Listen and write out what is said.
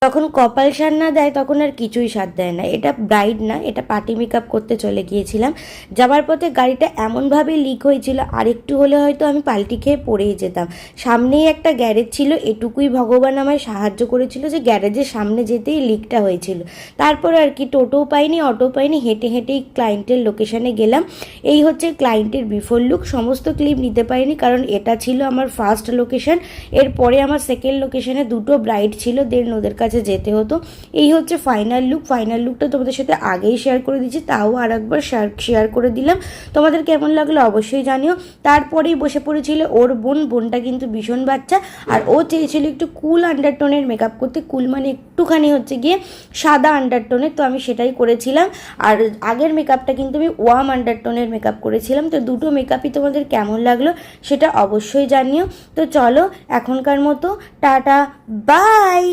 যখন কপাল সার না দেয় তখন আর কিছুই সার দেয় না। এটা ব্রাইড না, এটা পার্টি মেকআপ করতে চলে গিয়েছিলাম। যাবার পথে গাড়িটা এমনভাবে লিক হয়েছিল, আর একটু হলে হয়তো আমি পাল্টি খেয়ে পড়েই যেতাম। সামনেই একটা গ্যারেজ ছিল, এটুকুই ভগবান আমায় সাহায্য করেছিল যে গ্যারেজের সামনে যেতেই লিকটা হয়েছিল। তারপর আর কি টোটোও পাইনি, অটো পাইনি, হেঁটে হেঁটেই ক্লায়েন্টের লোকেশানে গেলাম। এই হচ্ছে ক্লায়েন্টের বিফোর লুক। সমস্ত ক্লিপ নিতে পারিনি কারণ এটা ছিল আমার ফার্স্ট লোকেশন। এরপরে আমার সেকেন্ড লোকেশনে দুটো ব্রাইড ছিল, দেন ওদের কাছে যেতে হতো। এই হচ্ছে ফাইনাল লুক। ফাইনাল লুকটা তোমাদের সাথে আগেই শেয়ার করে দিচ্ছি, তাও আর একবার শেয়ার করে দিলাম। তোমাদের কেমন লাগলো অবশ্যই জানিও। তারপরেই বসে পড়েছিল ওর বোনটা কিন্তু ভীষণ বাচ্চা, আর ও চেয়েছিল একটু কুল আন্ডারটোনের মেকআপ করতে। কুল মানে একটুখানি হচ্ছে গিয়ে সাদা আন্ডারটোনের, তো আমি সেটাই করেছিলাম। আর আগের মেকআপটা কিন্তু আমি ওয়ার্ম আন্ডারটোনের মেকআপ করেছিলাম। তো দুটো মেকআপই তোমাদের কেমন লাগলো সেটা অবশ্যই জানিও। তো চলো এখনকার মতো টাটা, বাই।